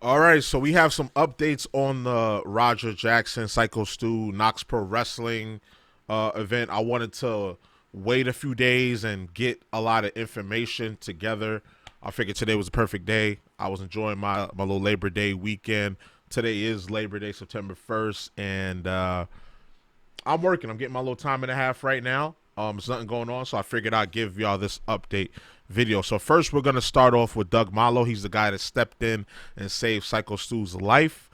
All right, so we have some updates on the Roger Jackson, Syko Stu, Knox Pro Wrestling event. I wanted to wait a few days and get a lot of information together. I figured today was a perfect day. I was enjoying my little Labor Day weekend. Today is Labor Day, September 1st, and I'm working. I'm getting my little time and a half right now. There's nothing going on, so I figured I'd give y'all this update video. So first, we're gonna start off with Doug Malo. He's the guy that stepped in and saved Syko Stu's life.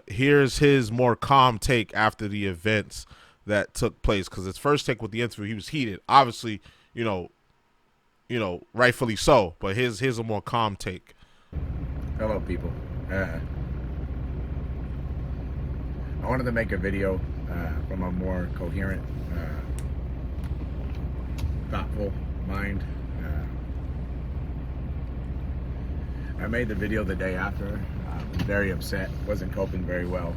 Here's his more calm take after the events that took place. Because his first take with the interview, he was heated. Obviously, rightfully so. But here's a more calm take. Hello, people. I wanted to make a video from a more coherent, thoughtful mind. I made the video the day after. I was very upset. Wasn't coping very well.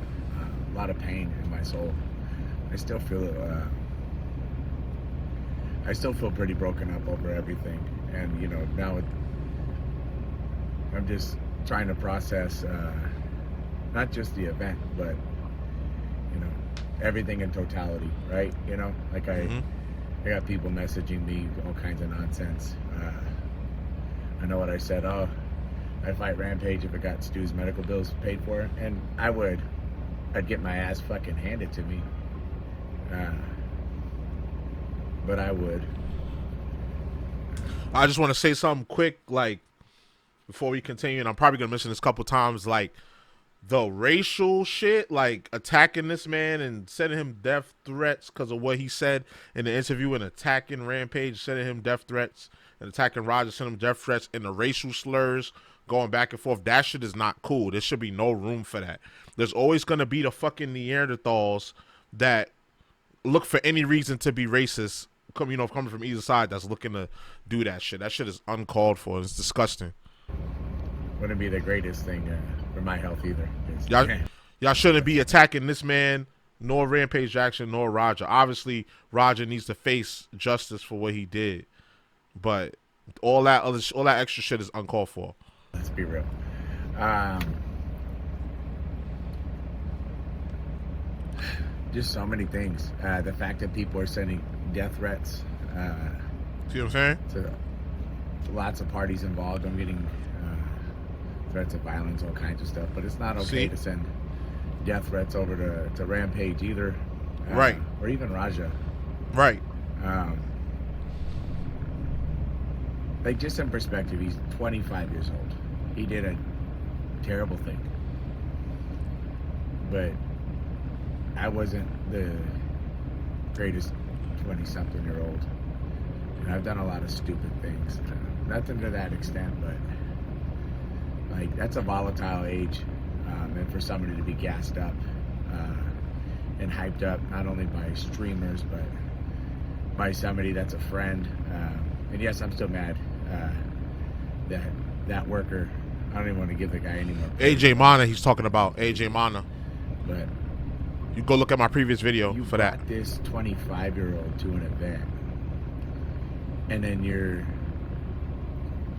A lot of pain in my soul. I still feel pretty broken up over everything. And now I'm just trying to process not just the event, but everything in totality, right? Like I got people messaging me all kinds of nonsense. I know what I said. Oh, I'd fight Rampage if it got Stu's medical bills paid for, and I'd get my ass fucking handed to me. But I would. I just want to say something quick, like before we continue, and I'm probably gonna mention this a couple times, like the racial shit, like attacking this man and sending him death threats because of what he said in the interview, and attacking Rampage, sending him death threats, and attacking Roger, sending him death threats, and the racial slurs going back and forth. That shit is not cool. There should be no room for that. There's always going to be the fucking Neanderthals that look for any reason to be racist, coming from either side, that's looking to do that shit. That shit is uncalled for. It's disgusting. Wouldn't be the greatest thing for my health either. Y'all shouldn't be attacking this man, nor Rampage Jackson, nor Roger. Obviously, Roger needs to face justice for what he did, but all that extra shit is uncalled for. Let's be real. Just so many things. The fact that people are sending death threats. See what I'm saying? To lots of parties involved. I'm getting threats of violence, all kinds of stuff. But it's not okay to send death threats over to Rampage either. Right. Or even Raja. Right. Like, just in perspective, he's 25 years old. He did a terrible thing. But I wasn't the greatest 20-something-year-old. And I've done a lot of stupid things. Nothing to that extent, but like, that's a volatile age. And for somebody to be gassed up and hyped up, not only by streamers, but by somebody that's a friend. And yes, I'm still mad that worker, I don't even want to give the guy any more praise. AJ Mana, he's talking about AJ Mana. But you go look at my previous video for that. You brought this 25-year-old to an event, and then you're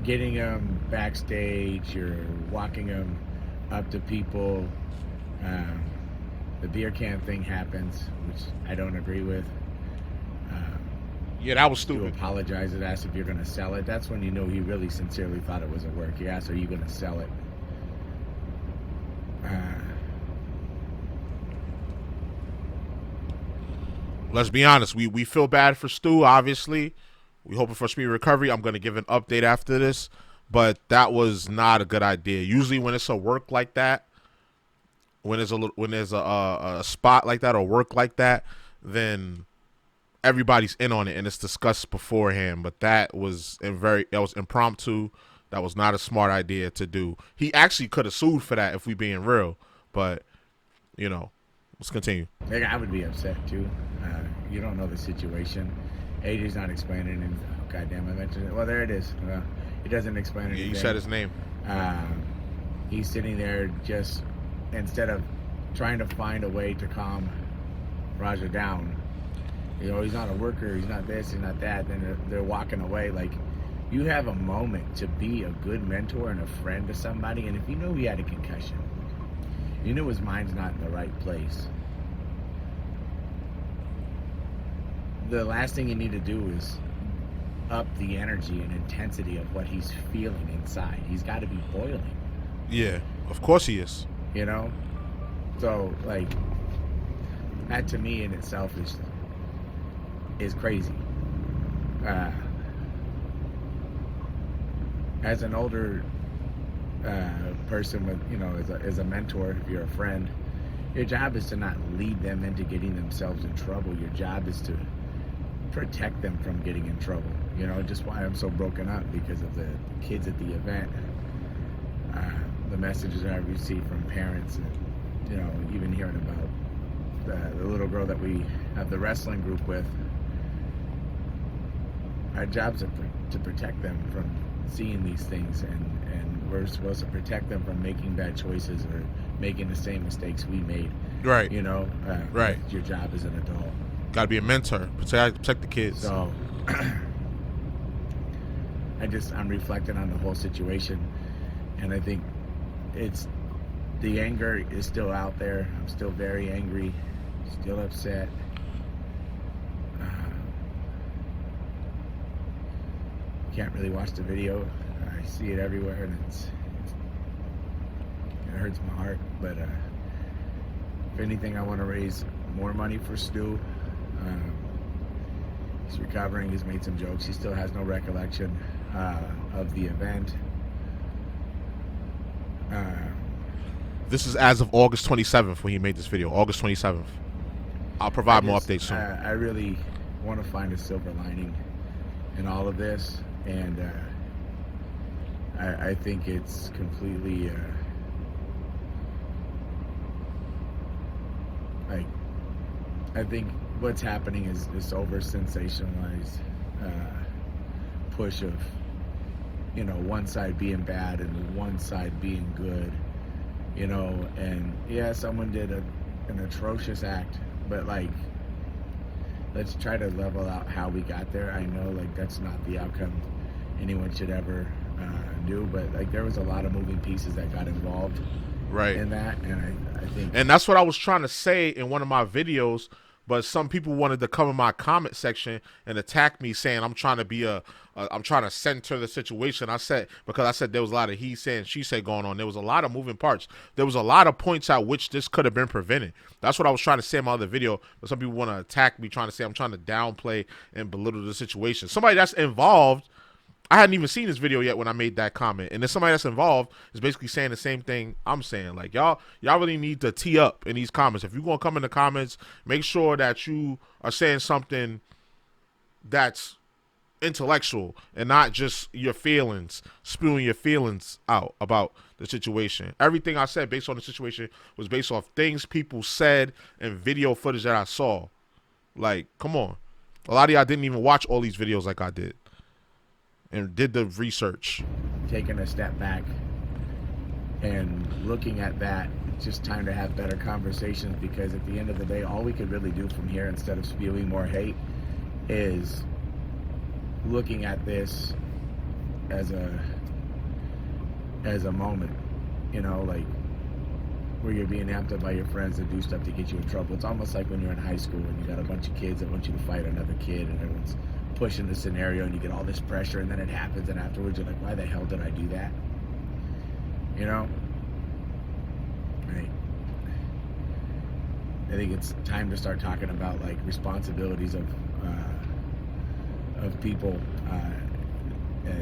getting him backstage, you're walking him up to people. The beer can thing happens, which I don't agree with. Yeah, that was stupid. You apologize and ask if you're going to sell it. That's when you know he really sincerely thought it was a work. He asked, are you going to sell it? Let's be honest. We feel bad for Stu, obviously. We hoping for speedy recovery. I'm going to give an update after this. But that was not a good idea. Usually when it's a work like that, when there's a spot like that or work like that, then everybody's in on it and it's discussed beforehand. But that was impromptu. That was not a smart idea to do. He actually could have sued for that if we being real. But let's continue. Like, I would be upset too. You don't know the situation. AJ's not explaining anything. Oh, goddamn, I mentioned it. Well, there it is. Well, it doesn't explain anything. Yeah, you said his name. He's sitting there just, instead of trying to find a way to calm Raja down, he's not a worker, he's not this, he's not that, then they're walking away. Like, you have a moment to be a good mentor and a friend to somebody, and if you know he had a concussion, you know his mind's not in the right place, the last thing you need to do is up the energy and intensity of what he's feeling inside. He's got to be boiling. Yeah, of course he is. You know? So, like, that to me in itself is crazy. As an older person with, you know, as a mentor, if you're a friend, your job is to not lead them into getting themselves in trouble. Your job is to protect them from getting in trouble. You know, just why I'm so broken up, because of the kids at the event, the messages I received from parents, and, you know, even hearing about the little girl that we have the wrestling group with. Our job's to protect them from seeing these things, and we're supposed to protect them from making bad choices or making the same mistakes we made. Right. You know, right. Your job as an adult. Got to be a mentor. Protect the kids. So, I'm reflecting on the whole situation, and I think the anger is still out there. I'm still very angry, still upset. Can't really watch the video. I see it everywhere, and it hurts my heart. But if anything, I want to raise more money for Stu. He's recovering. He's made some jokes. He still has no recollection of the event. This is as of August 27th when he made this video. August 27th. I'll provide more updates soon. I really want to find a silver lining in all of this, and I think it's completely I think what's happening is this over sensationalized push of, you know, one side being bad and one side being good, you know. And yeah, someone did an atrocious act, but like, let's try to level out how we got there. I know, like, that's not the outcome anyone should ever do, but like, there was a lot of moving pieces that got involved in that, and I think, and that's what I was trying to say in one of my videos. But some people wanted to come in my comment section and attack me, saying I'm trying to be I'm trying to center the situation. I said, because I said there was a lot of he said and she said going on. There was a lot of moving parts. There was a lot of points at which this could have been prevented. That's what I was trying to say in my other video. But some people want to attack me, trying to say I'm trying to downplay and belittle the situation. Somebody that's involved, I hadn't even seen this video yet when I made that comment, and then somebody that's involved is basically saying the same thing I'm saying. Like, y'all really need to tee up in these comments. If you're gonna come in the comments, make sure that you are saying something that's intellectual and not just your feelings, spewing your feelings out about the situation. Everything I said based on the situation was based off things people said and video footage that I saw. Like, come on. A lot of y'all didn't even watch all these videos like I did and did the research. Taking a step back and looking at that, it's just time to have better conversations, because at the end of the day, all we could really do from here, instead of spewing more hate, is looking at this as a moment, you know, like, where you're being amped up by your friends to do stuff to get you in trouble. It's almost like when you're in high school and you got a bunch of kids that want you to fight another kid, and everyone's pushing the scenario, and you get all this pressure, and then it happens, and afterwards you're like, why the hell did I do that? You know? Right. I think it's time to start talking about, like, responsibilities of people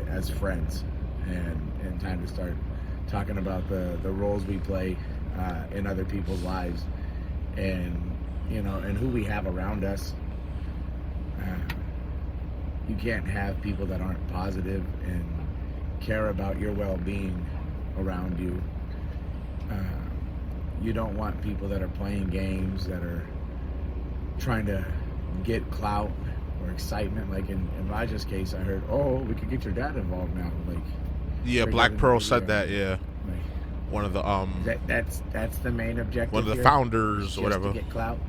as friends, and time to start talking about the roles we play in other people's lives, and, you know, and who we have around us. You can't have people that aren't positive and care about your well-being around you. You don't want people that are playing games, that are trying to get clout or excitement. Like in Raja's case, I heard, oh, we could get your dad involved now. Like, yeah, Black Pearl said that. Yeah, like, one of the that's the main objective. One of the here, founders or whatever. To get clout.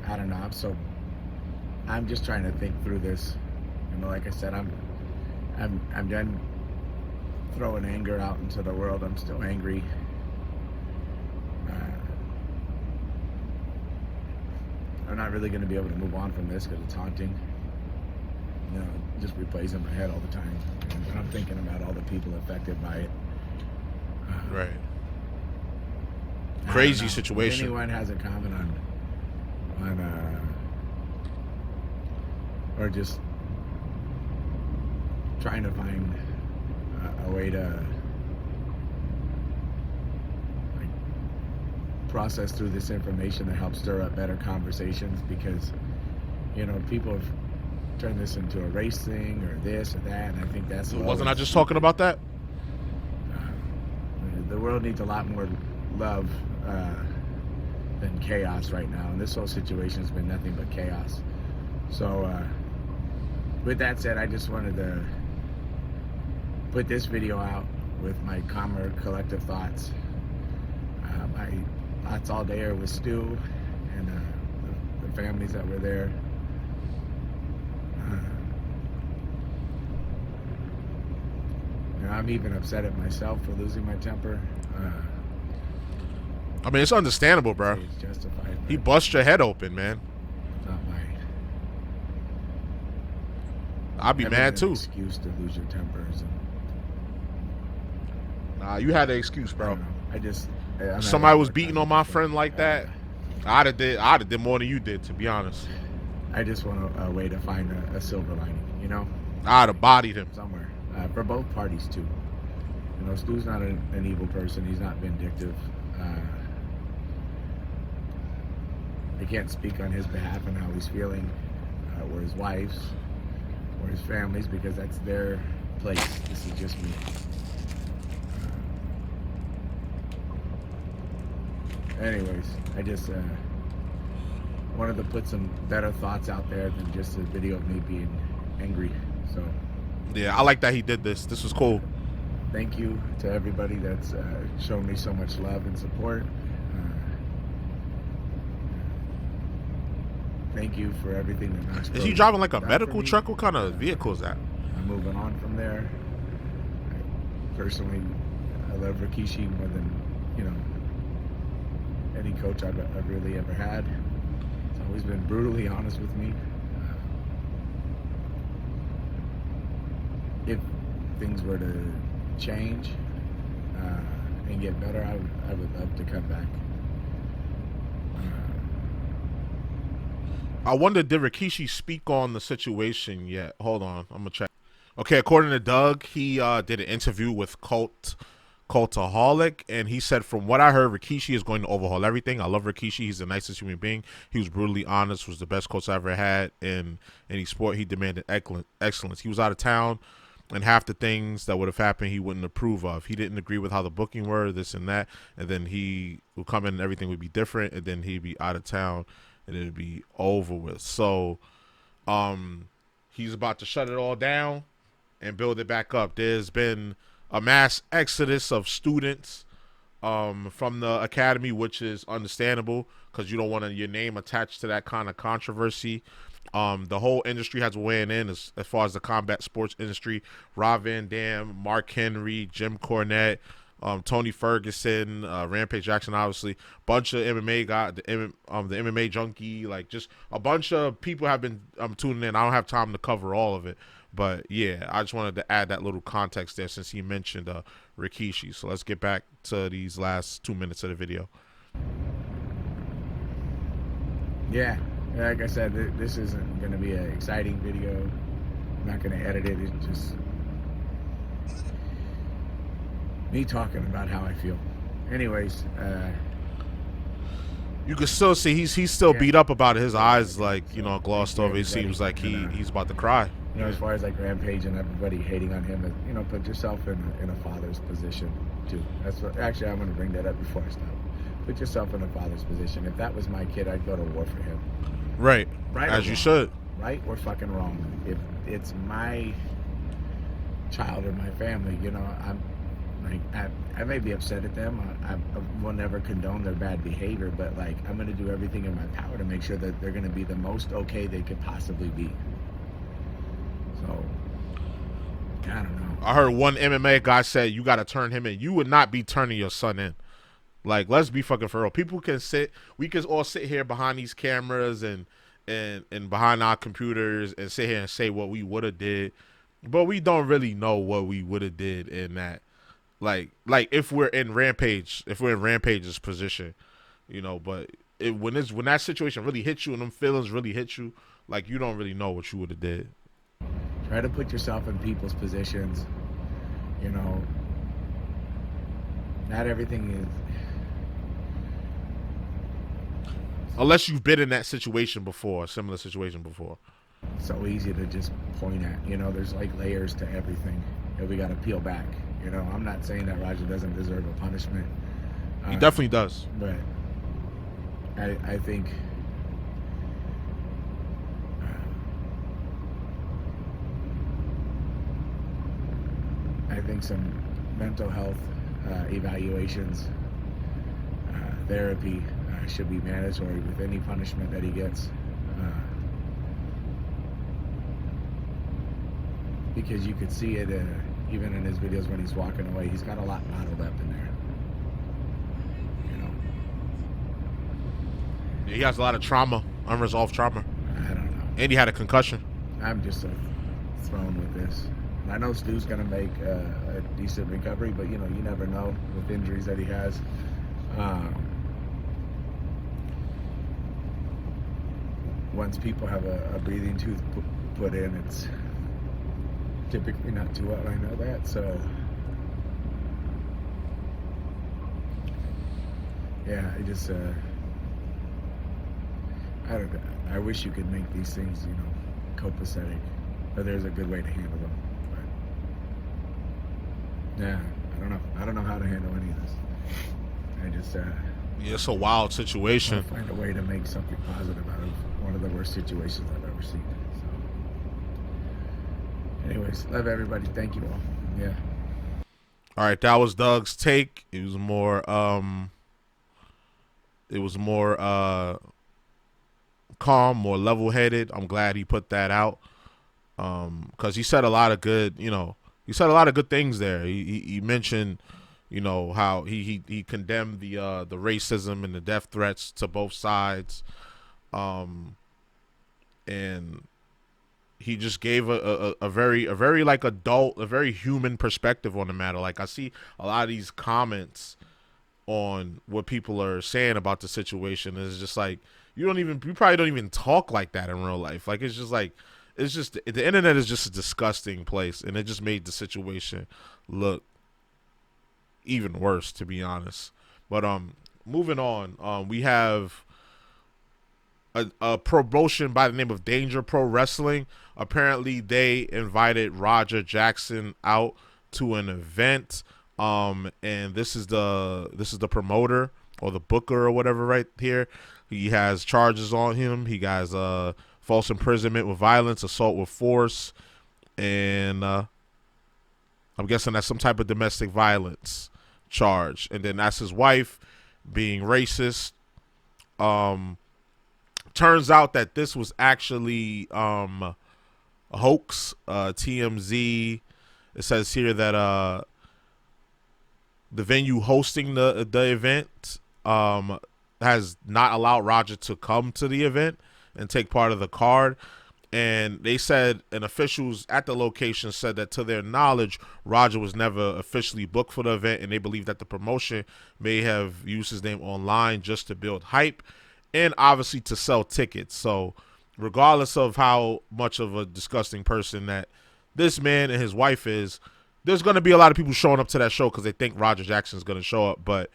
I don't know. I'm so I'm just trying to think through this. You know, like I said, I'm done throwing anger out into the world. I'm still angry. I'm not really going to be able to move on from this because it's haunting. You know, it just replays in my head all the time. And I'm thinking about all the people affected by it. Right. Crazy If situation. anyone has a comment on or just trying to find a way to like process through this information that helps stir up better conversations, because you know people have turned this into a race thing or this or that, and I think that's Wasn't I just talking about that? The world needs a lot more love than chaos right now, and this whole situation has been nothing but chaos. So with that said, I just wanted to put this video out with my calmer collective thoughts. My thoughts all day are with Stu and the families that were there. You know, I'm even upset at myself for losing my temper. I mean, it's understandable, bro. It's justified. He bust your head open, man. It's not my I'd be mad too. Excuse to lose your tempers. Nah, you had the excuse, bro. If somebody was beating on my friend like that, I'd have did more than you did, to be honest. I just want a way to find a silver lining, you know? I'd have bodied him. Somewhere. For both parties, too. You know, Stu's not an evil person. He's not vindictive. I can't speak on his behalf and how he's feeling, or his wife's, or his family's, because that's their place. This is just me. Anyways, I just wanted to put some better thoughts out there than just a video of me being angry. So yeah, I like that he did this. This was cool. Thank you to everybody that's shown me so much love and support. Thank you for everything that Knox. Is he driving like a medical truck? What kind of vehicle is that? I'm moving on from there. Personally, I love Rikishi more than, you know, any coach I've really ever had. He's always been brutally honest with me. If things were to change and get better, I would love to come back. I wonder, did Rikishi speak on the situation yet? Hold on, I'm gonna check. Okay, according to Doug, he did an interview with Cultaholic, and he said, from what I heard, Rikishi is going to overhaul everything. I love Rikishi. He's the nicest human being. He was brutally honest, was the best coach I ever had in any sport. He demanded excellence. He was out of town, and half the things that would have happened he wouldn't approve of. He didn't agree with how the booking were, this and that, and then he would come in and everything would be different, and then he'd be out of town, and it'd be over with. So he's about to shut it all down and build it back up. There's been a mass exodus of students from the academy, which is understandable because you don't want your name attached to that kind of controversy. The whole industry has weighing in as far as the combat sports industry. Rob Van Dam, Mark Henry, Jim Cornette, Tony Ferguson, Rampage Jackson, obviously, bunch of MMA guys, the MMA junkie, like just a bunch of people have been tuning in. I don't have time to cover all of it, but yeah, I just wanted to add that little context there since he mentioned Rikishi. So let's get back to these last 2 minutes of the video. Yeah, like I said, this isn't going to be an exciting video. I'm not going to edit it. It's just me talking about how I feel. Anyways, you can still see he's still beat up about it. His eyes, like, you know, glossed over. It seems like he's about to cry. You know, as far as like Rampage and everybody hating on him, you know, put yourself in a father's position too. That's what. Actually, I'm going to bring that up before I stop. Put yourself in a father's position. If that was my kid, I'd go to war for him. Right. Right. As you should. Right or fucking wrong. If it's my child or my family, you know, I'm Like I may be upset at them. I will never condone their bad behavior, but like I'm gonna do everything in my power to make sure that they're gonna be the most okay they could possibly be. So I don't know. I heard one MMA guy said you got to turn him in. You would not be turning your son in. Like, let's be fucking for real. People can we can all sit here behind these cameras and behind our computers and sit here and say what we would have did, but we don't really know what we would have did in that. Like if we're in Rampage's position, but when that situation really hits you and them feelings really hit you, like you don't really know what you would have did. Try to put yourself in people's positions. You know, not everything is. Unless you've been in that situation before, a similar situation before. So easy to just point at. There's like layers to everything that we got to peel back. I'm not saying that Roger doesn't deserve a punishment. He definitely does. But I think some mental health evaluations, therapy should be mandatory with any punishment that he gets. Because you could see it even in his videos when he's walking away. He's got a lot bottled up in there. Yeah, he has a lot of trauma, unresolved trauma. I don't know. And he had a concussion. I'm just so thrown with this. And I know Stu's going to make a decent recovery, but, you never know with injuries that he has. Once people have a breathing tooth put in, it's typically not too well. I know that, so yeah, I wish you could make these things, copacetic, but there's a good way to handle them. But yeah, I don't know how to handle any of this. I just yeah, it's a wild situation. Find a way to make something positive out of one of the worst situations I've ever seen. So, anyways, love everybody. Thank you all. Yeah. All right, that was Doug's take. It was more calm, more level-headed. I'm glad he put that out because he said a lot of good, he said a lot of good things there. He mentioned, how he condemned the racism and the death threats to both sides, and he just gave a very like adult, a very human perspective on the matter. Like I see a lot of these comments on what people are saying about the situation. It's just like you probably don't even talk like that in real life. Like it's just the internet is just a disgusting place, and it just made the situation look even worse, to be honest. But moving on, we have a promotion by the name of Danger Pro Wrestling. Apparently, they invited Roger Jackson out to an event. And this is the promoter or the booker or whatever right here. He has charges on him. He has false imprisonment with violence, assault with force, and I'm guessing that's some type of domestic violence charge. And then that's his wife being racist. Turns out that this was actually a hoax. TMZ. It says here that the venue hosting the event has not allowed Roger to come to the event and take part of the card. And they said, and officials at the location said that to their knowledge, Roger was never officially booked for the event, and they believe that the promotion may have used his name online just to build hype and obviously to sell tickets. So regardless of how much of a disgusting person that this man and his wife is, there's going to be a lot of people showing up to that show because they think Roger Jackson's going to show up, but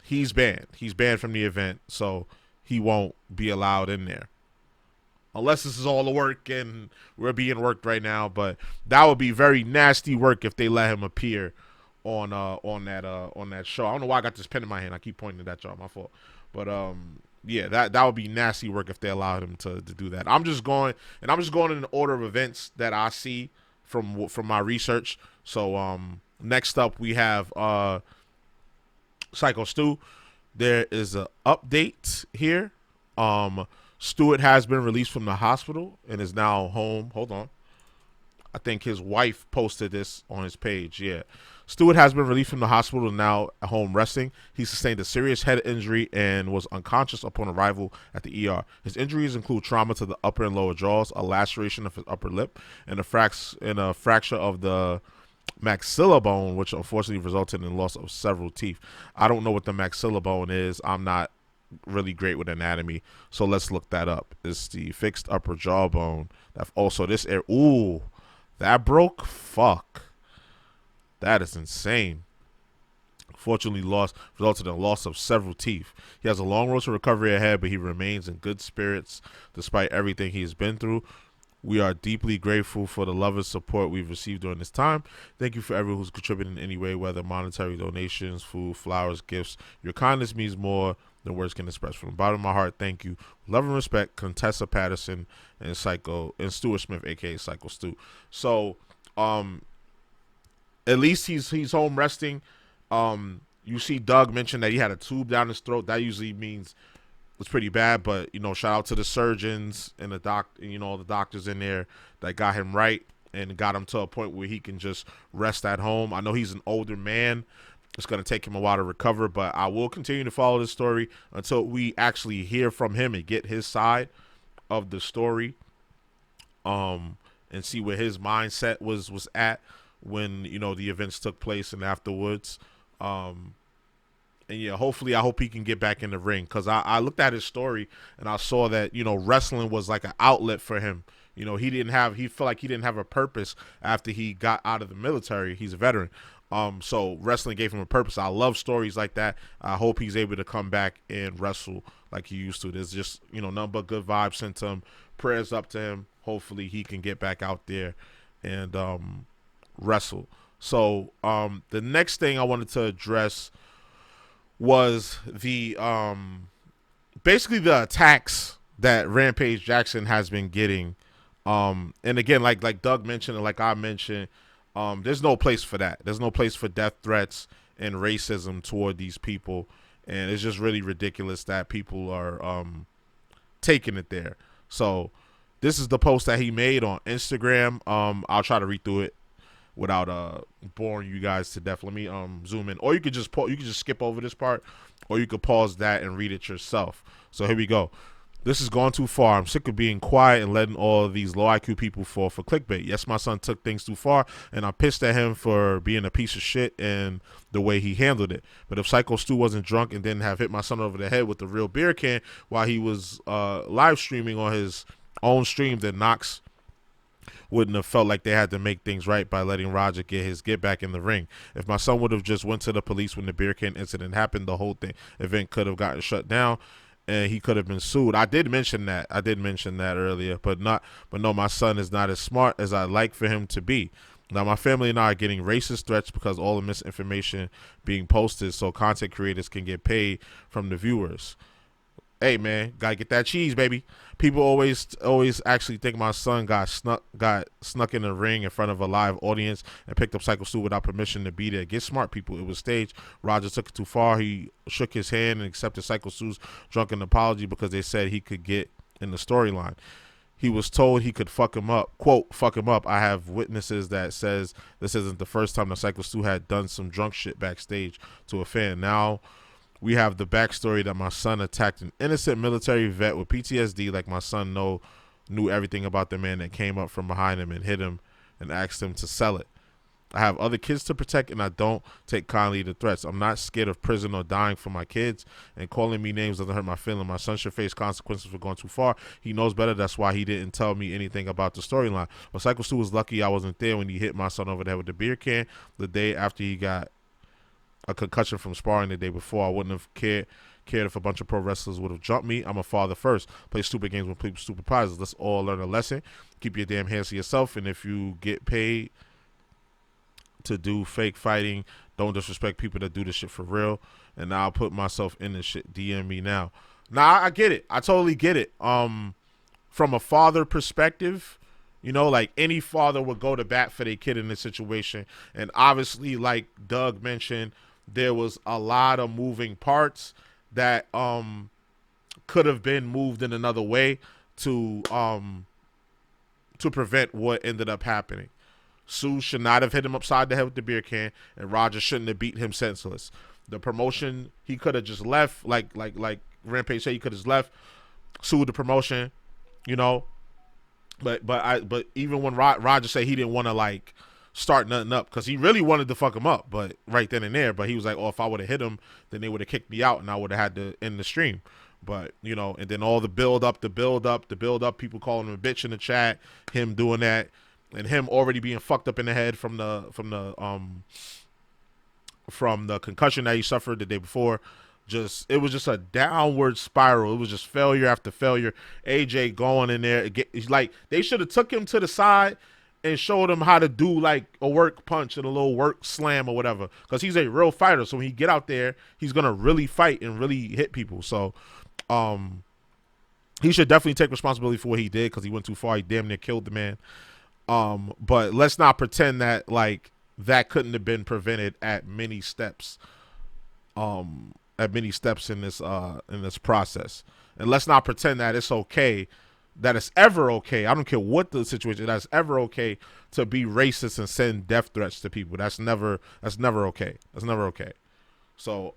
he's banned. He's banned from the event, so he won't be allowed in there. Unless this is all the work and we're being worked right now, but that would be very nasty work if they let him appear on that show. I don't know why I got this pen in my hand. I keep pointing at that y'all. My fault. But yeah, that would be nasty work if they allowed him to do that. I'm just going in the order of events that I see from my research. So Next up, we have Syko Stu. There is an update here. Stewart has been released from the hospital and is now home. Hold on. I think his wife posted this on his page. Yeah. Stewart has been released from the hospital and now at home resting. He sustained a serious head injury and was unconscious upon arrival at the ER. His injuries include trauma to the upper and lower jaws, a laceration of his upper lip, and a fracture of the maxilla bone, which unfortunately resulted in loss of several teeth. I don't know what the maxilla bone is. I'm not really great with anatomy, so let's look that up. It's the fixed upper jawbone. That also this air. Ooh, that broke. Fuck, that is insane. Fortunately, resulted in loss of several teeth. He has a long road to recovery ahead, but he remains in good spirits despite everything he has been through. We are deeply grateful for the love and support we've received during this time. Thank you for everyone who's contributed in any way, whether monetary donations, food, flowers, gifts. Your kindness means more than words can express. From the bottom of my heart, thank you. Love and respect, Contessa Patterson and Stuart Smith, aka Syko Stu. So, at least he's home resting. You see Doug mentioned that he had a tube down his throat. That usually means it's pretty bad, but shout out to the surgeons and the the doctors in there that got him right and got him to a point where he can just rest at home. I know he's an older man. It's going to take him a while to recover, but I will continue to follow this story until we actually hear from him and get his side of the story, and see where his mindset was at when the events took place and afterwards. And yeah, hopefully, I hope he can get back in the ring, because I looked at his story and I saw that wrestling was like an outlet for him. He felt like he didn't have a purpose after he got out of the military. He's a veteran, so wrestling gave him a purpose. I love stories like that. I hope he's able to come back and wrestle like he used to. There's just nothing but good vibes sent to him. Prayers up to him. Hopefully, he can get back out there and wrestle. So the next thing I wanted to address was the basically the attacks that Rampage Jackson has been getting. And again, like Doug mentioned and like I mentioned, there's no place for that. There's no place for death threats and racism toward these people. And it's just really ridiculous that people are taking it there. So this is the post that he made on Instagram. I'll try to read through it without boring you guys to death. Let me zoom in, or you could just skip over this part, or you could pause that and read it yourself. So here we go. This has gone too far. I'm sick of being quiet and letting all of these low IQ people fall for clickbait. Yes, my son took things too far, and I'm pissed at him for being a piece of shit and the way he handled it. But if Syko Stu wasn't drunk and didn't have hit my son over the head with a real beer can while he was live streaming on his own stream, then Knox wouldn't have felt like they had to make things right by letting Roger get back in the ring. If my son would have just went to the police when the beer can incident happened, the whole event could have gotten shut down and he could have been sued. I did mention that earlier, but no, my son is not as smart as I'd like for him to be. Now, my family and I are getting racist threats because all the misinformation being posted so content creators can get paid from the viewers. Hey man, gotta get that cheese, baby. People always actually think my son got snuck in the ring in front of a live audience and picked up Syko Stu without permission to be there. Get smart, people. It was staged. Roger took it too far. He shook his hand and accepted Syko Stu's drunken apology because they said he could get in the storyline. He was told he could fuck him up. Quote, fuck him up. I have witnesses that says this isn't the first time that Syko Stu had done some drunk shit backstage to a fan. Now we have the backstory that my son attacked an innocent military vet with PTSD, like my son knew everything about the man that came up from behind him and hit him and asked him to sell it. I have other kids to protect, and I don't take kindly to threats. I'm not scared of prison or dying for my kids, and calling me names doesn't hurt my feeling. My son should face consequences for going too far. He knows better. That's why he didn't tell me anything about the storyline. But Syko Stu was lucky I wasn't there when he hit my son over the head with the beer can the day after he got a concussion from sparring the day before. I wouldn't have cared if a bunch of pro wrestlers would have jumped me. I'm a father first. Play stupid games with people stupid prizes. Let's all learn a lesson. Keep your damn hands to yourself, and if you get paid to do fake fighting, don't disrespect people that do this shit for real. And I'll put myself in this shit. DM me now. Nah, I get it. I totally get it. From a father perspective, You know, like any father would go to bat for their kid in this situation. And obviously, like Doug mentioned, there was a lot of moving parts that could have been moved in another way to prevent what ended up happening. Sue should not have hit him upside the head with the beer can, and Roger shouldn't have beat him senseless. The promotion, he could have just left, like Rampage said, he could have left, sued the promotion, you know. But even when Roger said he didn't want to like start nothing up, because he really wanted to fuck him up, but right then and there. But he was like, oh, if I would have hit him, then they would have kicked me out, and I would have had to end the stream. But you know, and then all the build up, people calling him a bitch in the chat, him doing that, and him already being fucked up in the head from the concussion that he suffered the day before. It was just a downward spiral. It was just failure after failure. AJ going in there, he's like, they should have took him to the side and showed him how to do like a work punch and a little work slam or whatever, because he's a real fighter. So when he get out there, he's gonna really fight and really hit people. So he should definitely take responsibility for what he did, because he went too far. He damn near killed the man. But let's not pretend that like that couldn't have been prevented at many steps. In this process, and let's not pretend that it's okay, that it's ever okay. I don't care what the situation. That's ever okay to be racist and send death threats to people. That's never okay. That's never okay. So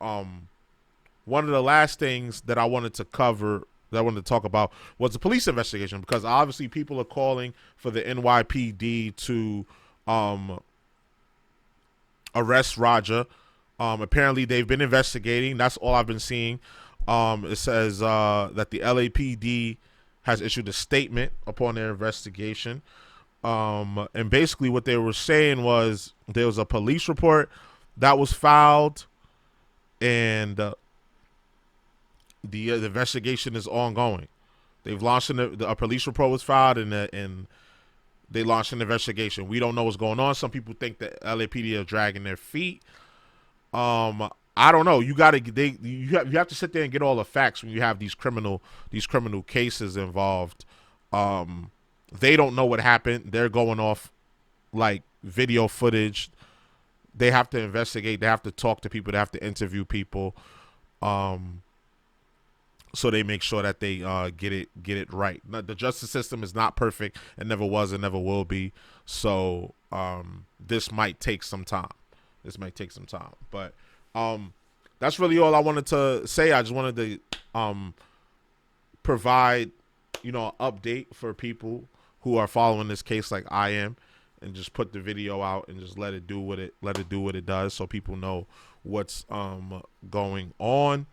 one of the last things that I wanted to talk about was the police investigation, because obviously people are calling for the NYPD to arrest Roger. Apparently they've been investigating. That's all I've been seeing. It says that the LAPD has issued a statement upon their investigation. And basically what they were saying was there was a police report that was filed, and the investigation is ongoing. They've launched a police report was filed, and they launched an investigation. We don't know what's going on. Some people think that LAPD are dragging their feet. I don't know. You have to sit there and get all the facts when you have these criminal cases involved. They don't know what happened. They're going off like video footage. They have to investigate. They have to talk to people. They have to interview people. So they make sure that they get it right. Now, the justice system is not perfect. It never was. It never will be. So this might take some time. But that's really all I wanted to say. I just wanted to provide, an update for people who are following this case like I am, and just put the video out and just let it do what it does, so people know what's going on.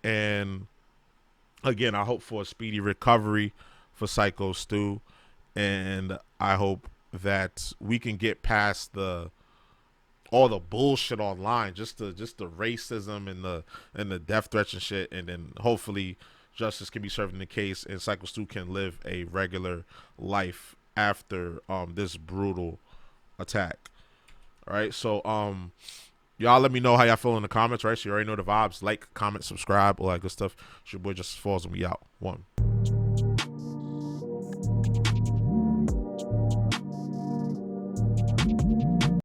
And again, I hope for a speedy recovery for Syko Stu, and I hope that we can get past all the bullshit online, just the racism and the death threats and shit, and then hopefully justice can be served in the case, and Syko Stu can live a regular life after this brutal attack. All right, so y'all let me know how y'all feel in the comments, right? So you already know the vibes. Like, comment, subscribe, all that good stuff. It's your boy JusticeXFalls, and we out. One.